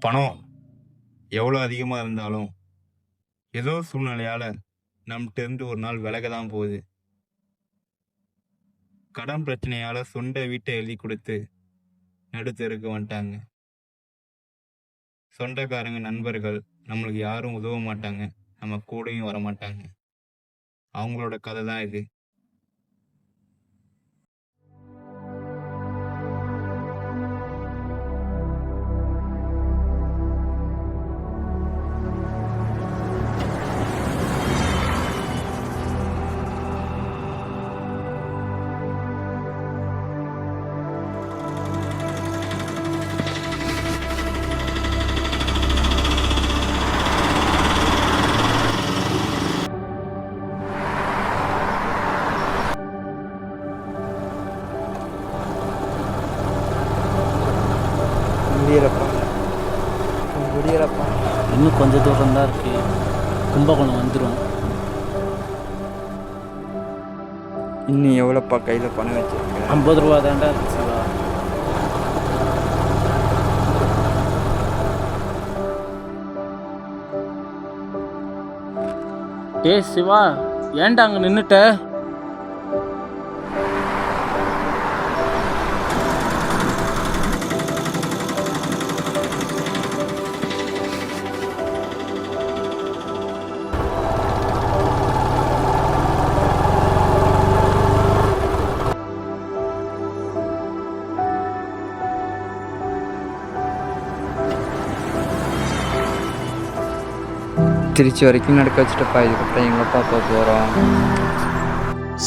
பணம் எவ்வளோ அதிகமாக இருந்தாலும் ஏதோ சூழ்நிலையால் நம்மகிட்ட இருந்து ஒரு நாள் விலக தான் போகுது. கடன் பிரச்சனையால் சொந்த வீட்டை எழுதி கொடுத்து நடுத்தருக்கு வந்துட்டாங்க. சொந்தக்காரங்க நண்பர்கள் நம்மளுக்கு யாரும் உதவ மாட்டாங்க, நம்ம கூடயும் வரமாட்டாங்க. அவங்களோட கதை தான் இது. முடியலப்பா. இன்னும் கொஞ்சம் தூரம் தான் இருக்கு, கும்பகோணம் வந்துடும். இன்னும் எவ்வளோப்பா கையில் பணம் வச்சிருக்கேன்? 50 ரூபா தாண்டா இருக்கு சிவா. டேய் சிவா, ஏன்டா அங்கே நின்றுட்ட? திருச்சி வரைக்கும் நடக்க வச்சுட்டப்பா. இதுக்கப்புறம் எங்கப்பா போகிறோம்?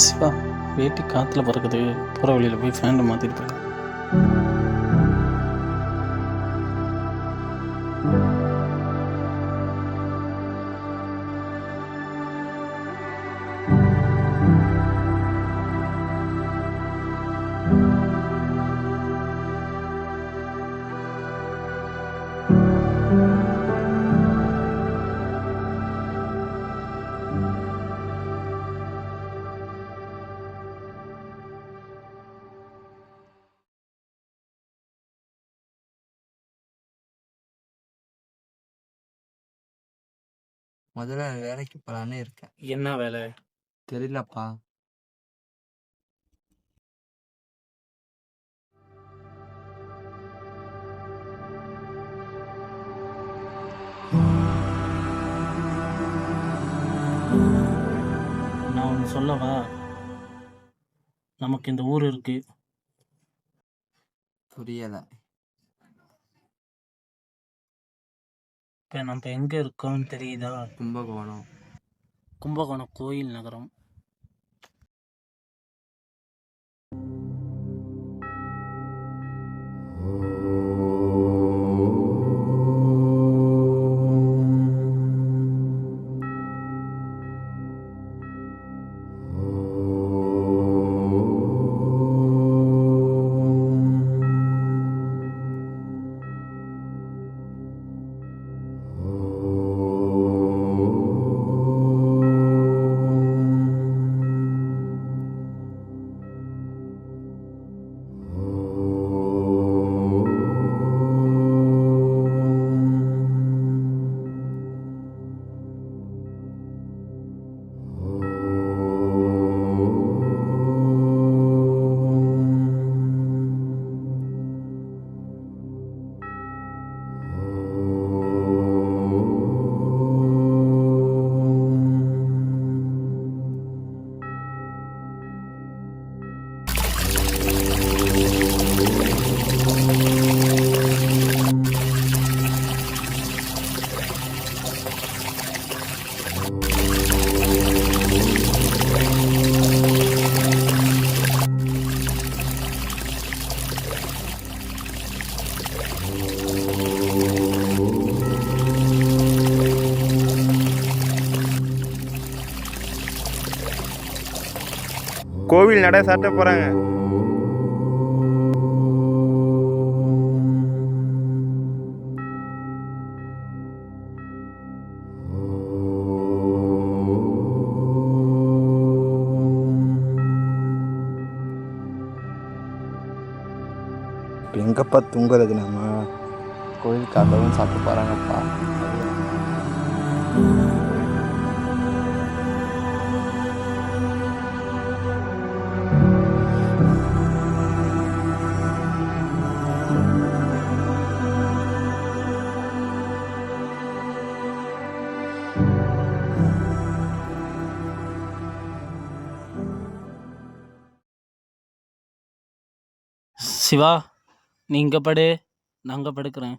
சிவா, வேட்டி காற்றுல பறக்குது, போகிற வழியில் போய் ஃபேண்டை மாற்றிட்டு போய். முதல்ல வேலைக்கு போகலான்னு இருக்கேன். என்ன வேலை? தெரியலப்பா. நான் ஒன்று சொல்லவா? நமக்கு இந்த ஊர் இருக்கு. புரியலை. இப்போ நம்ம எங்கே இருக்கோம்னு தெரியுதா? கும்பகோணம். கும்பகோணம் கோயில் நகரம். கோவில் நடை சாட்ட போகிறாங்க. எங்கப்பா தூங்குறது நம்ம? கோயிலுக்கு அதுவும் சாப்பிட்டு போகிறாங்கப்பா. சிவா, நீ இங்கே படு, நான் அங்கே படுக்கிறேன்.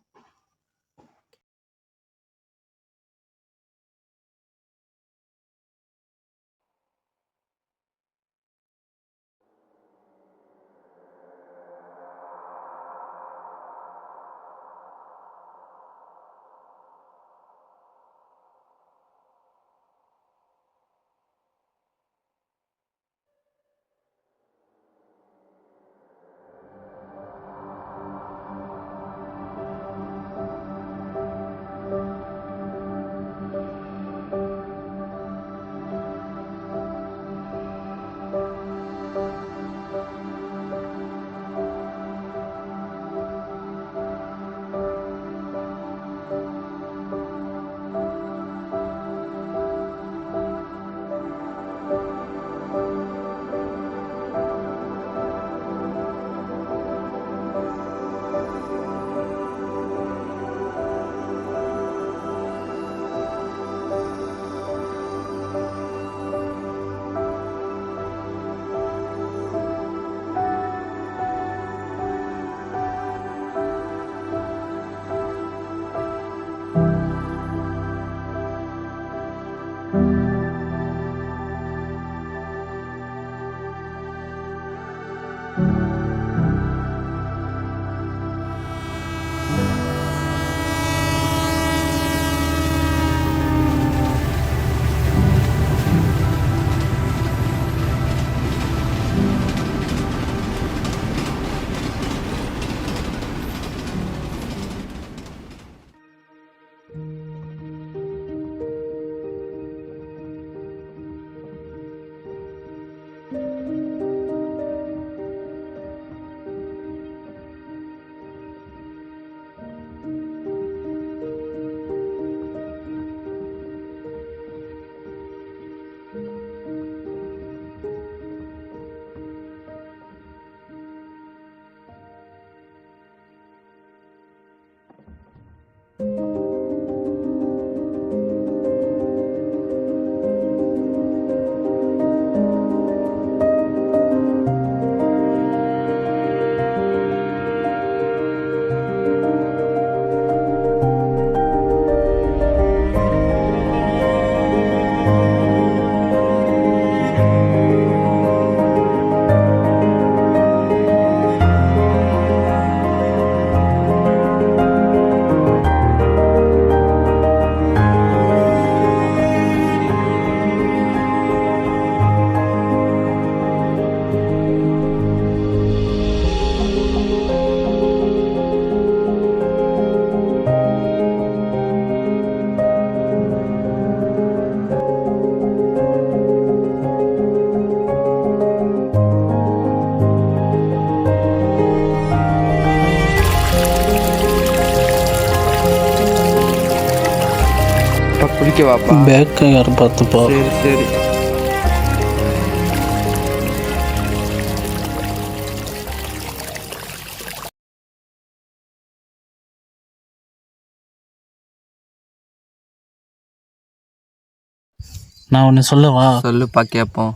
குளிக்க வாப்பா. பேக்கை யாரும் பார்த்துப்பா. சரி சரி. நான் ஒன்று சொல்லவா? சொல்லுப்பா கேட்போம்.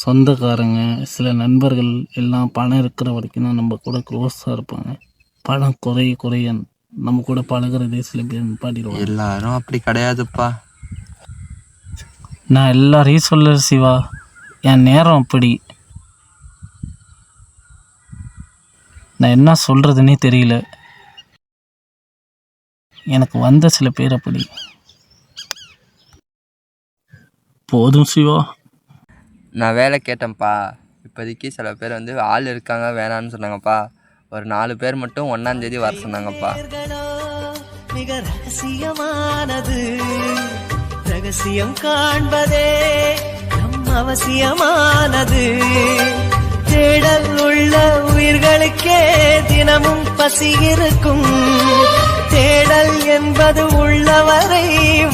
சொந்தக்காரங்க, சில நண்பர்கள் எல்லாம் பணம் இருக்கிற வரைக்கும் தான் நம்ம கூட க்ளோஸாக இருப்பாங்க. பணம் குறைய நம்ம கூட பழகிறதே சில பேர் நிப்பாட்டிடுவாங்க. எல்லாரும் அப்படி கிடையாதுப்பா. நான் எல்லாரையும் சொல்ல சிவா, என் நேரம் அப்படி. நான் என்ன சொல்கிறதுனே தெரியல. எனக்கு வந்த சில பேர் அப்படி. போதும் சிவா. நான் வேலை கேட்டேன்ப்பா. இப்போதைக்கு சில பேர் வந்து ஆள் இருக்காங்க வேணான்னு சொன்னாங்கப்பா. ஒரு 4 பேர் மட்டும் 1ஆம் தேதி வர சொன்னாங்கப்பா. மிக ரகசியமானது, ரகசியம் காண்பதே நம்ம அவசியமானது. தேடல் உள்ள உயிர்களுக்கே தினமும் பசி இருக்கும். தேடல் என்பது உள்ளவரை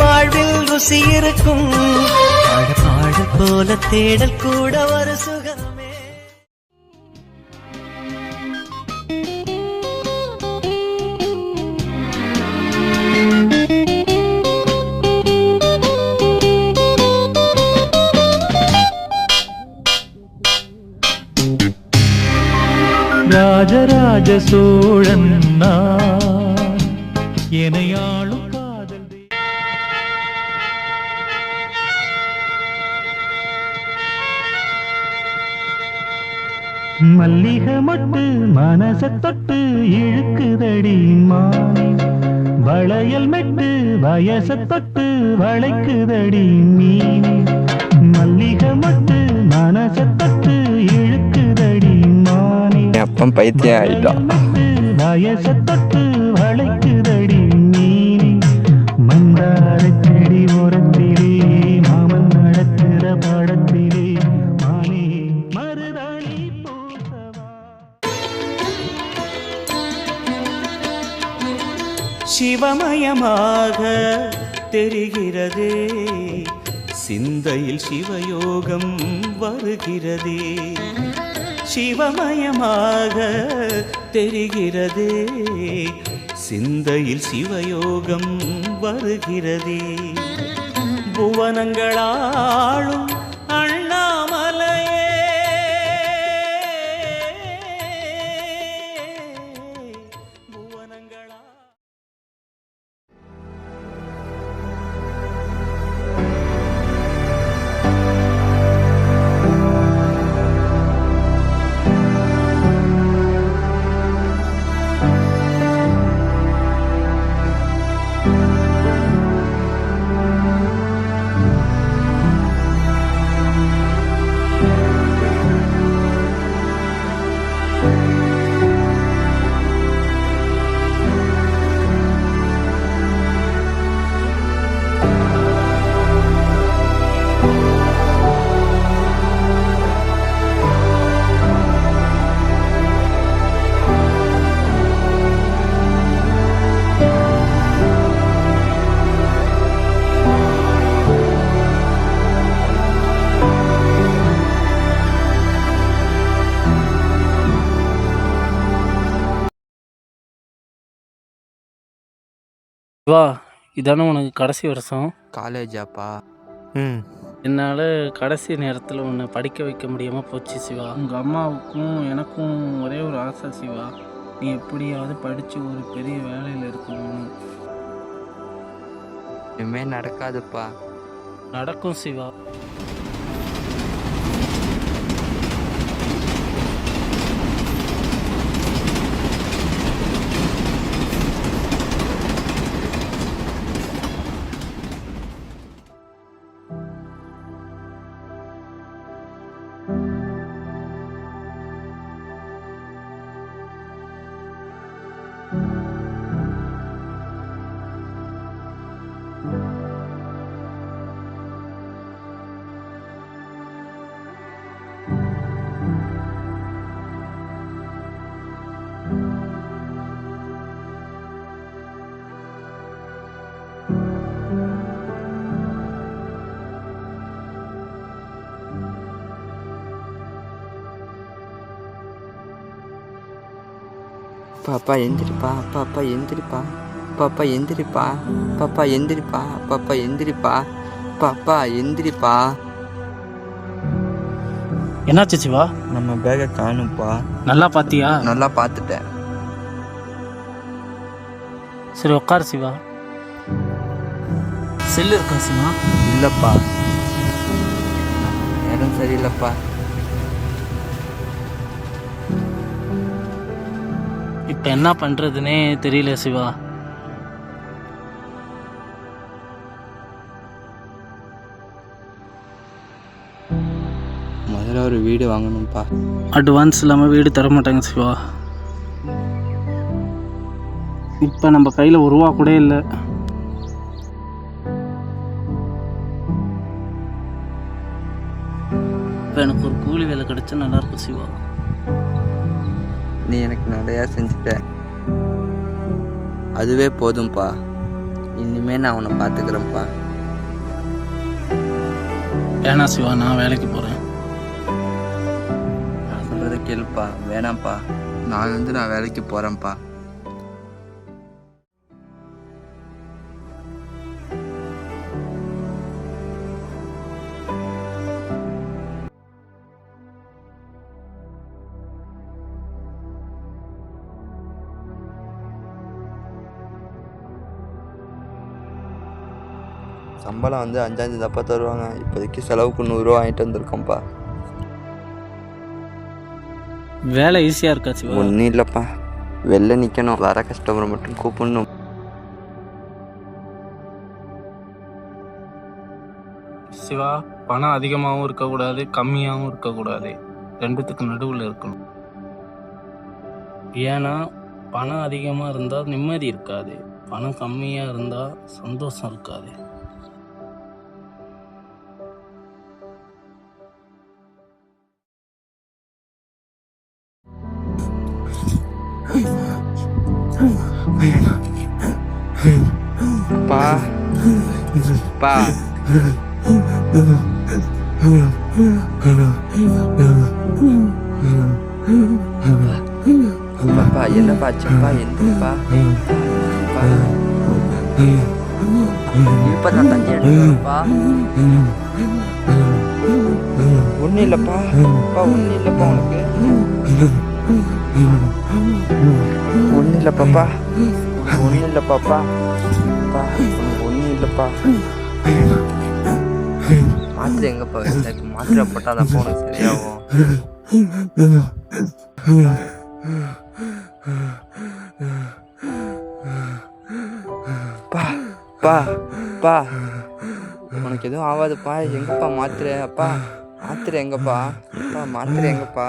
வாழ்வில் ருசி இருக்கும். பாடு போல தேடல் கூட ஒரு சுகமே. ராஜராஜ சோழன் நான், எனையாளும் காதல் மல்லிகை மட்டு மனச தொட்டு இழுக்குதடி மானே, வளையல் மெட்டு வயச தொட்டு வளைக்குதடி மீனே. மல்லிகை மட்டு மனச தொட்டு இழுக்குதடி மானே, அப்பன் பைத்தியம் ஆயிட்டான். வயச தொட்டு வளைக்குதடி மீனே. மந்தார செடி ஓரத்திலே மாமன் நடக்கிற படத்திலே மானே மருதாணி பூசவா. சிவமயமாக தெரிகிறதே, சிந்தையில் சிவயோகம் வருகிறதே. சிவமயமாக தெரிகிறதே, சிந்தையில் சிவயோகம் வருகிறதே. புவனங்களாளும் அண்ணாமலையே, புவனங்களா. வா, இதானே உனக்கு கடைசி வருஷம். காலேஜாப்பா? என்னால் கடைசி நேரத்தில் உன்னை படிக்க வைக்க முடியாமல் போச்சு சிவா. உங்கள் அம்மாவுக்கும் எனக்கும் ஒரே ஒரு ஆசை சிவா, நீ எப்படியாவது படித்து ஒரு பெரிய வேலையில் இருக்கணும். இனிமே நடக்காதுப்பா. நடக்கும் சிவா. பாப்பா எந்திரிப்பா, பாப்பா எந்திரிப்பா, பாப்பா எந்திரிப்பா, பாப்பா எந்திரிப்பா, பாப்பா எந்திரிப்பா, பாப்பா எந்திரிப்பா. என்னாச்சு சிவா? நம்ம பேகை காணும்ப்பா. நல்லா பார்த்தியா? நல்லா பார்த்துட்டேன். சரி உட்காரு சிவா. செல்லு இருக்கா சிவா? இல்லைப்பா, இடம் சரியில்லைப்பா. இப்போ என்ன பண்ணுறதுனே தெரியல சிவா. முதல்ல ஒரு வீடு வாங்கணும்ப்பா. அட்வான்ஸ் இல்லாமல் வீடு தர மாட்டாங்க சிவா. இப்போ நம்ம கையில் ஒரு ரூபா கூட இல்லை. இப்போ எனக்கு ஒரு கூலி வேலை கிடைச்சா நல்லாயிருக்கும் சிவா. நீ எனக்கு நிறையா செஞ்சுட்ட, அதுவே போதும்ப்பா. இனிமேல் நான் உன்னை பார்த்துக்கிறேன்ப்பா. வேணாம் சிவா, நான் வேலைக்கு போகிறேன். நான் சொல்கிறத கேளுப்பா. வேணாம்ப்பா, நான் வேலைக்கு போகிறேன்ப்பா. சம்பளம் 5,000 தப்பா தருவாங்க. இப்போதைக்கு செலவுக்கு 100 ரூபா வாங்கிட்டு வந்திருக்கோம்ப்பா. வேலை ஈஸியாக இருக்கா சிவா? ஒன்றும் இல்லைப்பா, வெளில நிற்கணும், வர கஸ்டமரை மட்டும் கூப்பிடணும். சிவா, பணம் அதிகமாகவும் இருக்கக்கூடாது, கம்மியாகவும் இருக்கக்கூடாது, ரெண்டுத்துக்கு நடுவில் இருக்கணும். ஏன்னா பணம் அதிகமாக இருந்தால் நிம்மதி இருக்காது, பணம் கம்மியாக இருந்தால் சந்தோஷம் இருக்காது. பா பா பாப்பா, என்னப்பா ஆச்சுப்பா? எந்தப்பா இப்ப நான் தண்ணி எடுத்துப்பா. ஒன்றும் இல்லைப்பா. அப்பா ஒன்றும் இல்லைப்பா, உனக்கு ஒன்றும் இல்லை பாப்பா, ஒன்றும் இல்லை பாப்பா. அப்பா உனக்கு ஒன்றும் இல்லைப்பா. மாத்திரை எங்கப்பா வச்ச? மாத்திரை போட்டால் தான் உனக்கு சரியாகும். பா பா பா, உனக்கு எதுவும் ஆகாதுப்பா. எங்கப்பா மாத்திரை? அப்பா மாத்திரை எங்கப்பா? அப்பா மாத்திரை எங்கப்பா?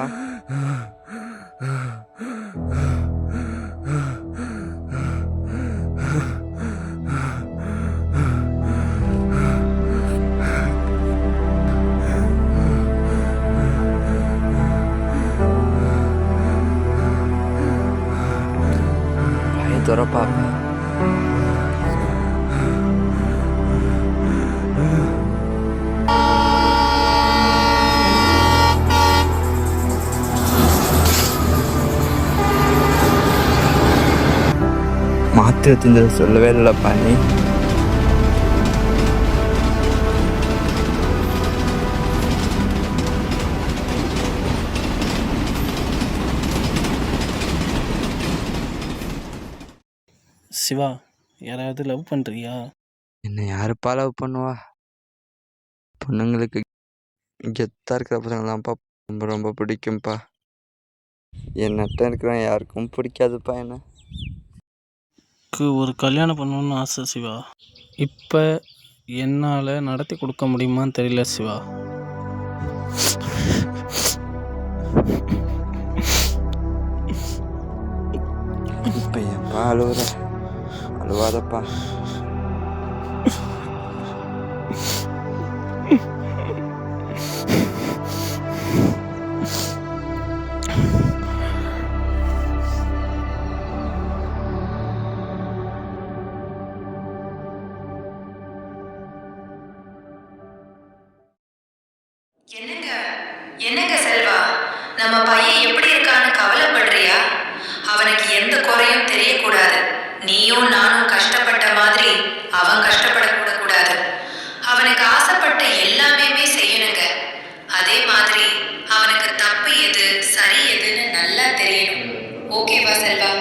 துறப்பா. மாத்திரை தின்றதை சொல்லவே இல்லைப்பா நீ. சிவா, யாராவது லவ் பண்ணுறியா? என்னை யாருப்பா லவ் பண்ணுவா? பொண்ணுங்களுக்கு கெத்தாக இருக்கிற பசங்களாம்ப்பா ரொம்ப ரொம்ப பிடிக்கும்ப்பா. என்னட்ட இருக்கிறவன் யாருக்கும் பிடிக்காதுப்பா. எனக்கு ஒரு கல்யாணம் பண்ணணும்னு ஆசை சிவா. இப்போ என்னால் நடத்தி கொடுக்க முடியுமான்னு தெரியல சிவா. இப்போ ஏன்ப்பா அழுவுற? அழுவாதப்பா. என்னங்க செல்வா, நம்ம பையன் எப்படி இருக்கான்னு கவலைப்படுறியா? அவனுக்கு எந்த குறையும் தெரியக்கூடாது. நீயும் நானும் கஷ்டப்பட்ட மாதிரி அவன் கஷ்டப்படக்கூட கூடாது. அவனுக்கு ஆசைப்பட்ட எல்லாமே செய்யணுங்க. அதே மாதிரி அவனுக்கு தப்பு எது சரி எதுன்னு நல்லா தெரியணும். ஓகேவா செல்வா?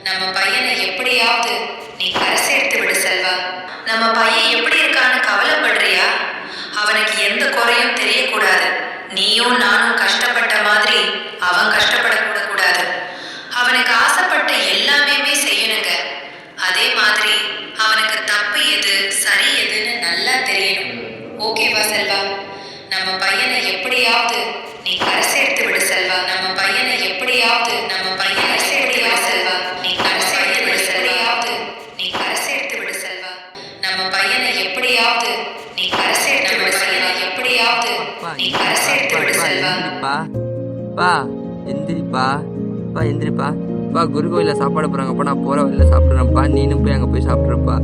நம்ம பையனை எப்படியாவது நீ கரை சேர்த்து விடு செல்வா. நம்ம பையன் எப்படி இருக்கான்னு கவலைப்படுறியா? அவனுக்கு எந்த குறையும் தெரியக்கூடாது. நீயும் நானும் கஷ்டப்பட்ட மாதிரி அவன் கஷ்டப்படக்கூட கூடாது. அவனுக்கு ஆசைப்பட்ட எல்லாமே செய்யணுங்க. அதே மாதிரி அவனுக்கு தப்பு எது சரி எதுன்னு நல்லா தெரியணும். ஓகேவா செல்வா? நம்ம பையனை எப்படியாவது நீ கரை சேர்த்து விடு செல்வா. நம்ம பையனை எப்படியாவது செல்வா நீ கரை சேர்த்து விடு செல்வையாவது நீ கரை சேர்த்து விடு செல்வா. நம்ம பையனை எப்படியாவது நீ கரை சேர்த்து விடு செல்வா. எப்படியாவது எப்படியாவது நீ கரை சேர்த்து விடு செல்வா. எந்திரிப்பா பா, எந்திரிப்பா பா, எந்திரிப்பா பா. குரு கோயிலில் சாப்பாடு போகிறாங்கப்பா, நான் போகிற வழியில் சாப்பிட்றேன்ப்பா. நீனும் போய் அங்கே போய் சாப்பிட்றப்பா.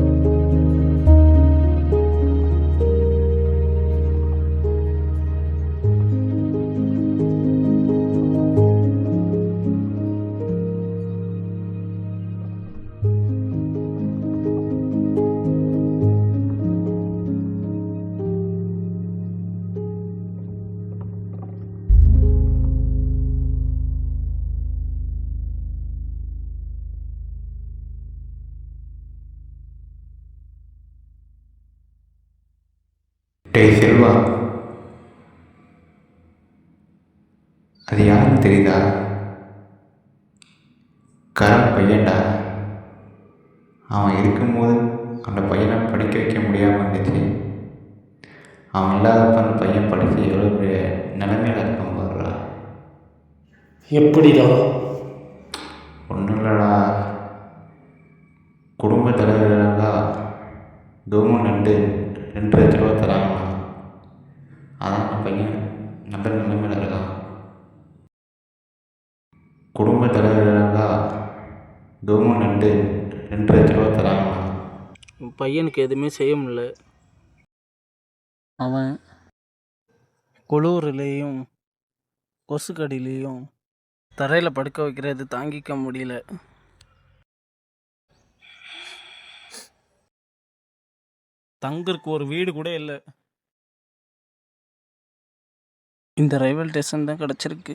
டேய் செல்வா, அது யாருன்னு தெரியுதா? கரண் பையன்டா. அவன் இருக்கும்போது அந்த பையனை படிக்க வைக்க முடியாமல் இருந்துச்சு. அவன் இல்லாதப்ப அந்த பையன் படித்து எவ்வளோ பெரிய நிலைமையில இருக்கான் பாருடா. எப்படிடா? ஒன்றும் இல்லைடா, குடும்ப தலைவர்களாக கவர்மெண்ட் 2 லட்ச ரூபா தராங்கண்ணா. அதான் அந்த பையன் நல்ல நிலைமையில் இருக்கான். குடும்ப தலைவர்களாக கவர்மெண்ட் 2 லட்ச ரூபா தராங்கண்ணா. உன் பையனுக்கு எதுவுமே செய்ய முடியல. அவன் குளூர்லேயும் கொசுக்கடியிலையும் தரையில் படுக்க வைக்கிறது தாங்கிக்க முடியல. தங்கருக்கு ஒரு வீடு கூட இல்லை. இந்த ரயில்வே ஸ்டேஷன் தான் கிடச்சிருக்கு.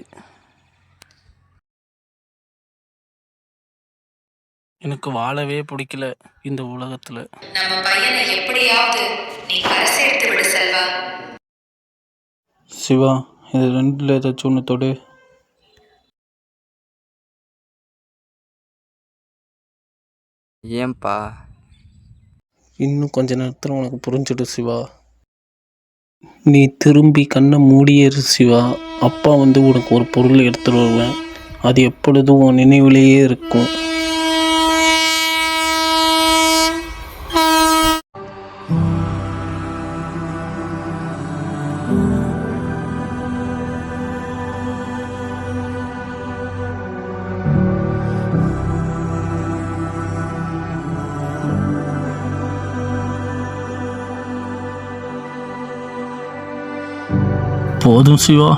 எனக்கு வாழவே பிடிக்கல இந்த உலகத்தில். நம்ம பையனை எப்படியாவது நீ கரை சேர்த்து விடு செல்வா. சிவா, இது 2ல் ஏதாச்சும் ஒன்று தொடு. ஏன்பா? இன்னும் கொஞ்ச நேரத்தில் உனக்கு புரிஞ்சிடும் சிவா. நீ திரும்பி கண்ணை மூடியேறு சிவா. அப்பா உனக்கு ஒரு பொருள் எடுத்துட்டு வருவேன். அது எப்பொழுதும் உன் நினைவிலேயே இருக்கும். போதும் சிவா.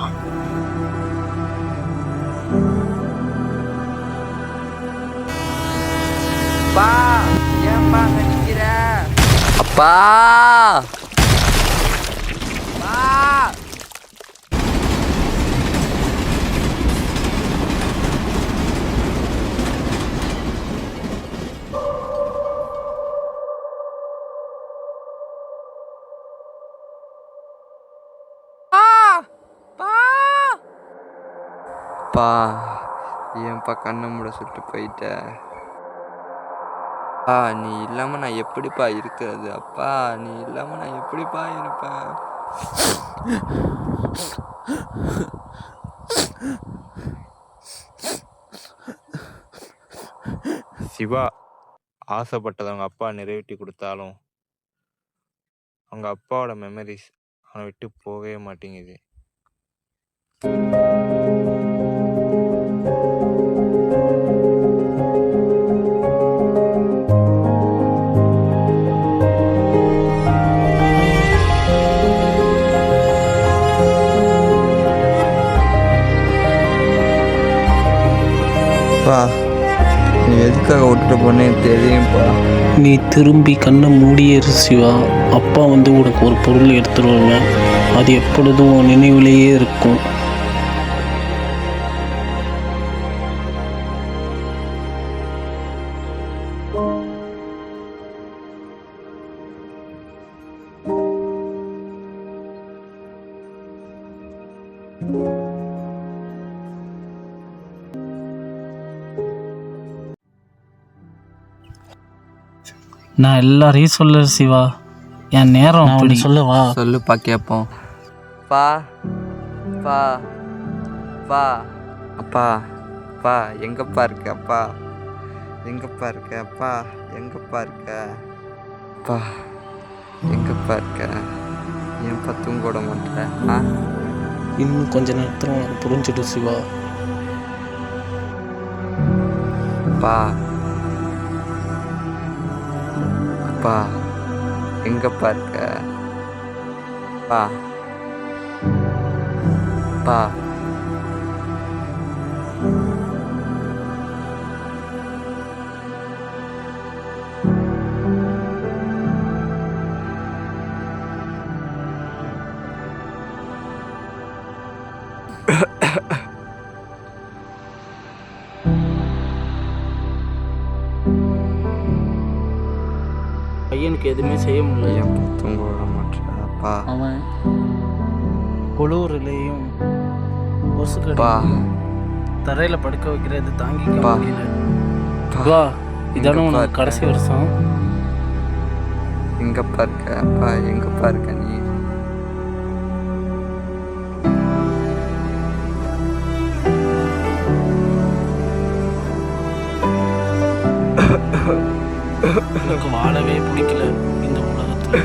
அப்பா, ஏன்பா அங்க நிக்கிற? அப்பா, அப்பா, ஏன்பா கண்ணை மூட சொல்லிட்டு போயிட்ட? அப்பா, நீ இல்லாமல் நான் எப்படிப்பா இருக்கிறது? அப்பா, நீ இல்லாமல் நான் எப்படிப்பா இருப்பேன்? சிவா ஆசைப்பட்டதை அவங்க அப்பா நிறைவேற்றி கொடுத்தாலும் அவங்க அப்பாவோட மெமரிஸ் அவனை விட்டு போகவே மாட்டேங்குது. அப்பா, நீ எதுக்காக விட்டுட்டு போனேன்னு தெரியும்ப்பா. நீ திரும்பி கண்ணை மூடியேறு சிவா. அப்பா உனக்கு ஒரு பொருள் எடுத்துட்டு வருவேன். அது எப்பொழுதும் உன் நினைவிலேயே இருக்கும். நான் எல்லாரையும் சொல்ல சிவா, என் நேரம் அப்படி சொல்லவா? சொல்லுப்பா கேட்போம். பா பா பா அப்பா அப்பா, எங்கப்பா இருக்க? அப்பா எங்கப்பா இருக்க? அப்பா எங்கப்பா இருக்க? அப்பா எங்கப்பா இருக்க? ஏன்ப்பா தூங்க விட மாட்டேன்? ஆ இன்னும் கொஞ்ச நேரத்தில் உனக்கு புரிஞ்சிடும் சிவா. அப்பா அப்பா எங்கப்பா இருக்க? அப்பா அப்பா பையனுக்கு எதுவுமே செய்ய முடியல. ஏன்ப்பா தூங்க விட மாட்டேன்? அப்பா அவன் குளூர்லேயும் அப்பா கொசுக்கடியும் தரையில் படுக்க வைக்கிறது தாங்கிக்க அப்பா. முடியல. வா, இதானே எங்கப்பா உனக்கு இருக்க? கடைசி வருஷம். எங்கப்பா இருக்க? அப்பா எங்கப்பா இருக்க நீ? எனக்கு வாழவே பிடிக்கல இந்த உலகத்தில்.